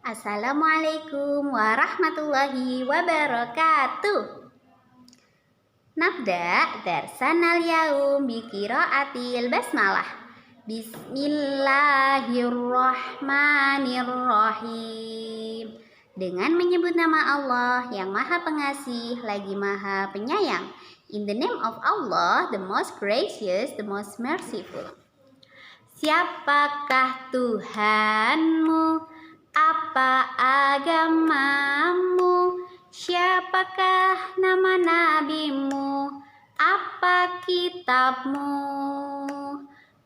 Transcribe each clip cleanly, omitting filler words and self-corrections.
Assalamualaikum warahmatullahi wabarakatuh. Nabda darsanal yaum bi qiraatil basmalah. Bismillahirrahmanirrahim. Dengan menyebut nama Allah yang Maha Pengasih lagi Maha Penyayang. In the name of Allah, the most gracious, the most merciful. Siapakah Tuhanmu? Apa agamamu? Siapakah nama nabimu? Apa kitabmu?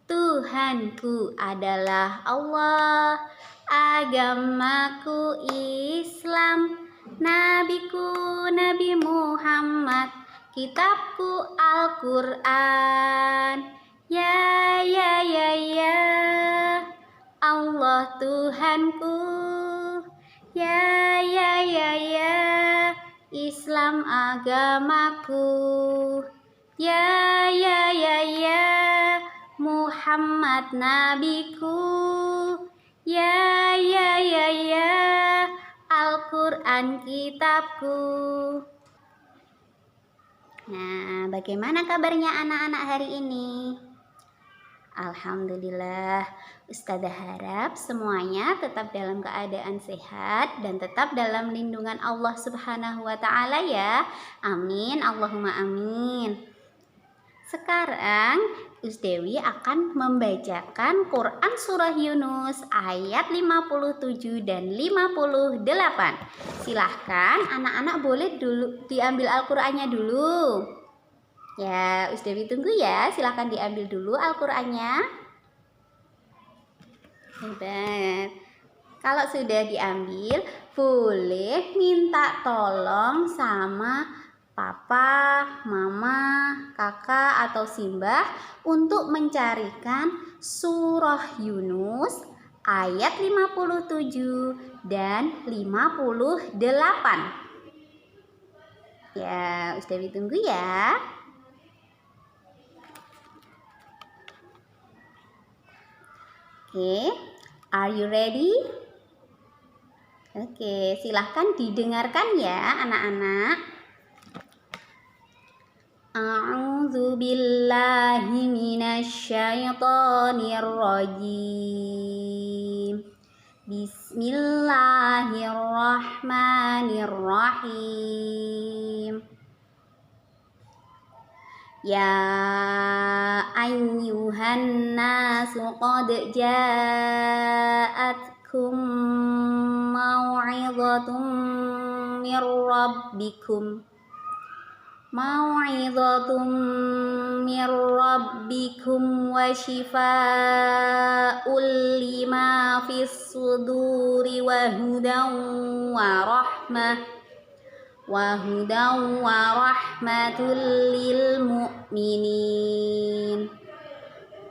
Tuhanku adalah Allah, agamaku Islam, nabiku Nabi Muhammad, kitabku Al-Quran. Ya Allah Tuhanku, ya Islam agamaku, ya Muhammad nabiku, ya Al-Quran kitabku. Nah, bagaimana kabarnya anak-anak hari ini? Alhamdulillah, Ustazah harap semuanya tetap dalam keadaan sehat dan tetap dalam lindungan Allah Subhanahu wa Ta'ala ya. Amin, Allahumma amin. Sekarang Dewi akan membacakan Quran Surah Yunus ayat 57 dan 58. Silahkan anak-anak boleh dulu diambil Al-Qurannya dulu. Ya, Dewi tunggu ya. Silahkan diambil dulu Al-Qurannya. Hebat. Kalau sudah diambil, boleh minta tolong sama papa, mama, kakak, atau simbah untuk mencarikan surah Yunus ayat 57 dan 58. Ya, Dewi tunggu ya. Oke, are you ready? Oke, silahkan didengarkan ya anak-anak. A'udzu billahi minasyaitonir rajim. Bismillahirrahmanirrahim. Ya ayyuhan nasu qad ja'atkum mau'izatun mir rabbikum wa shifaa'ul lima fis suduri wa hudan wa rahmatul lil mu'minin.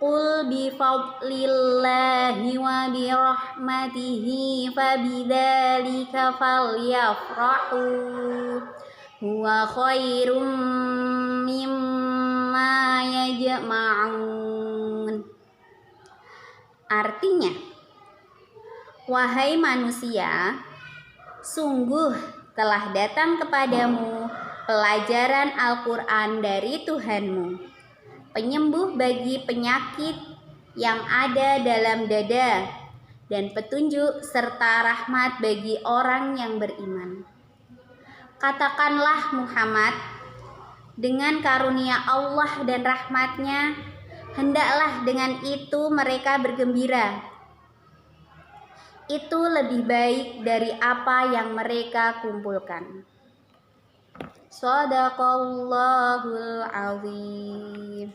Qul bi fadlillahi wa bi rahmatihi fabidzalika falyafrahu huwa khairum mimma yajma'un. Artinya, wahai manusia, sungguh telah datang kepadamu pelajaran Al-Quran dari Tuhanmu, penyembuh bagi penyakit yang ada dalam dada, dan petunjuk serta rahmat bagi orang yang beriman. Katakanlah Muhammad, dengan karunia Allah dan rahmatnya, hendaklah dengan itu mereka bergembira. Itu lebih baik dari apa yang mereka kumpulkan. Shadaqallahul azim.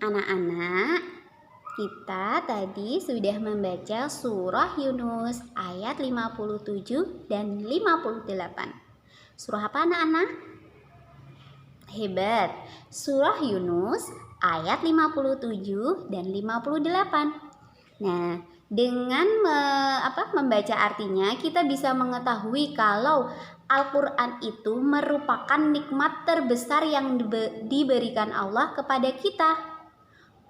Anak-anak, kita tadi sudah membaca surah Yunus ayat 57 dan 58. Surah apa anak-anak? Hebat. Surah Yunus ayat 57 dan 58. Nah, dengan membaca artinya kita bisa mengetahui kalau Al-Quran itu merupakan nikmat terbesar yang diberikan Allah kepada kita.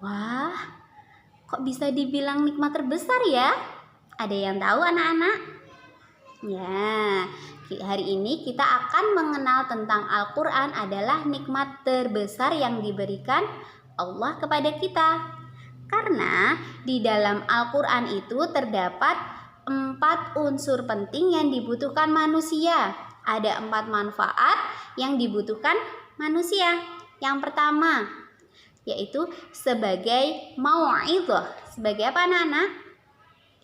Wah, kok bisa dibilang nikmat terbesar ya? Ada yang tahu anak-anak? Ya, hari ini kita akan mengenal tentang Al-Quran adalah nikmat terbesar yang diberikan Allah kepada kita. Karena di dalam Al-Quran itu terdapat 4 unsur penting yang dibutuhkan manusia. Ada 4 manfaat yang dibutuhkan manusia. Yang pertama, yaitu sebagai mau'izah. Sebagai apa anak-anak?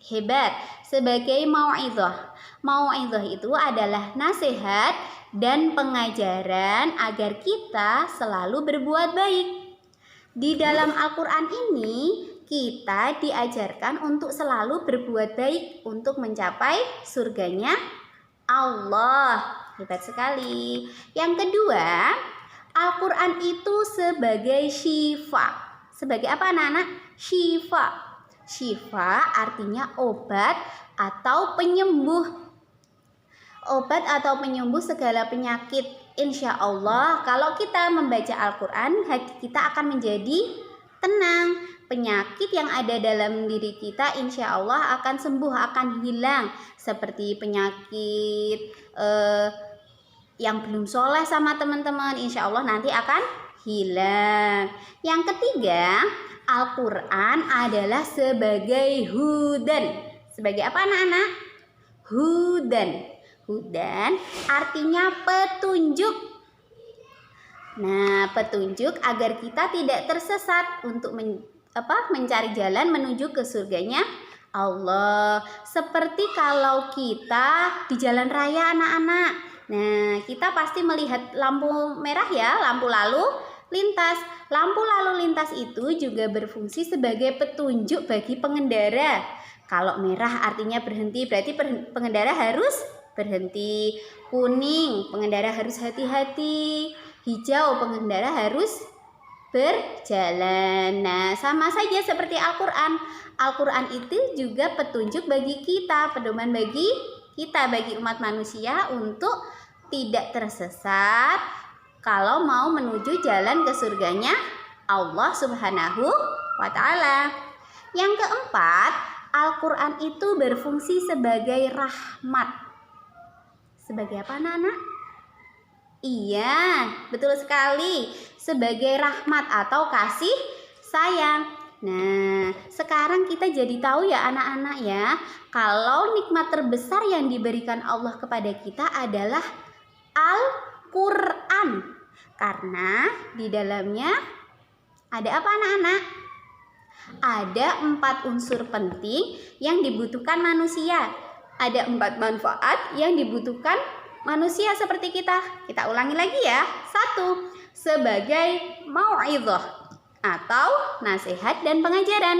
Hebat, sebagai mau'izah. Mau'izah itu adalah nasihat dan pengajaran agar kita selalu berbuat baik. Di dalam Al-Quran ini kita diajarkan untuk selalu berbuat baik untuk mencapai surganya Allah. Hebat sekali. Yang kedua, Al-Quran itu sebagai syifa. Sebagai apa anak-anak? Syifa. Syifa artinya obat atau penyembuh. Obat atau penyembuh segala penyakit. Insya Allah kalau kita membaca Al-Quran, hati kita akan menjadi tenang. Penyakit yang ada dalam diri kita insya Allah akan sembuh, akan hilang. Seperti penyakit yang belum soleh sama teman-teman, insya Allah nanti akan hilang. Yang ketiga, Al-Quran adalah sebagai hudan. Sebagai apa anak-anak? Hudan. Hudan artinya petunjuk. Nah, petunjuk agar kita tidak tersesat untuk mencari jalan menuju ke surganya Allah. Seperti kalau kita di jalan raya anak-anak. Nah, kita pasti melihat lampu merah ya, lampu lalu lintas. Lampu lalu lintas itu juga berfungsi sebagai petunjuk bagi pengendara. Kalau merah artinya berhenti, berarti pengendara harus berhenti. Kuning, pengendara harus hati-hati. Hijau, pengendara harus berjalan. Nah, sama saja seperti Al-Quran. Al-Quran itu juga petunjuk bagi kita, pedoman bagi kita, bagi umat manusia untuk tidak tersesat kalau mau menuju jalan ke surganya Allah Subhanahu wa Ta'ala. Yang keempat, Al-Quran itu berfungsi sebagai rahmat. Sebagai apa anak-anak? Iya, betul sekali. Sebagai rahmat atau kasih sayang. Nah, sekarang kita jadi tahu ya anak-anak ya, kalau nikmat terbesar yang diberikan Allah kepada kita adalah Al-Quran. Karena di dalamnya ada apa anak-anak? Ada 4 unsur penting yang dibutuhkan manusia. Ada 4 manfaat yang dibutuhkan manusia seperti kita. Kita ulangi lagi ya. 1. Sebagai mau'izah atau nasihat dan pengajaran.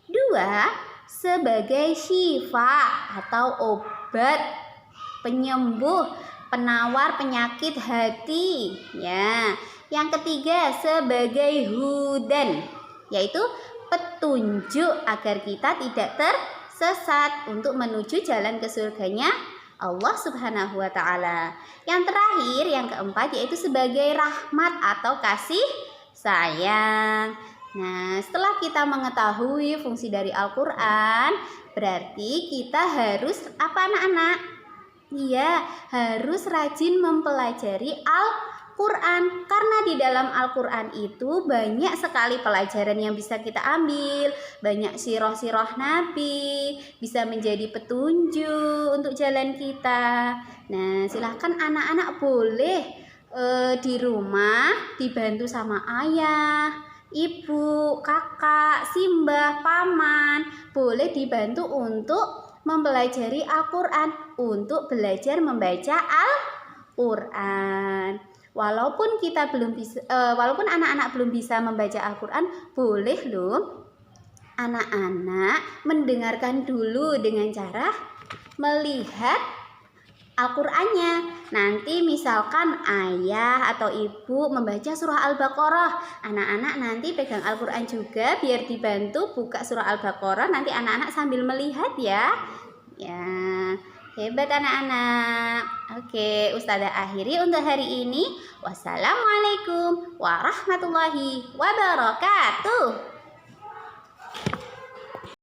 2. Sebagai syifa atau obat, penyembuh, penawar penyakit hati. Ya. Yang ketiga, sebagai hudan, yaitu petunjuk agar kita tidak tersesat untuk menuju jalan ke surganya Allah Subhanahu wa Ta'ala. Yang terakhir, yang keempat, yaitu sebagai rahmat atau kasih sayang. Nah, setelah kita mengetahui fungsi dari Al-Quran, berarti kita harus apa anak-anak? Iya, harus rajin mempelajari Al-Quran. Karena di dalam Al-Quran itu banyak sekali pelajaran yang bisa kita ambil. Banyak sirah-sirah Nabi, bisa menjadi petunjuk untuk jalan kita. Nah, silahkan anak-anak boleh di rumah dibantu sama ayah, ibu, kakak, simbah, paman. Boleh dibantu untuk mempelajari Al-Quran, untuk belajar membaca Al-Quran. Walaupun kita belum bisa, walaupun anak-anak belum bisa membaca Al-Quran, boleh loh anak-anak mendengarkan dulu dengan cara melihat Al-Qurannya. Nanti misalkan ayah atau ibu membaca surah Al-Baqarah, anak-anak nanti pegang Al-Quran juga biar dibantu buka surah Al-Baqarah. Nanti anak-anak sambil melihat ya. Ya, hebat anak-anak. Oke, Ustazah akhiri untuk hari ini. Wassalamualaikum warahmatullahi wabarakatuh.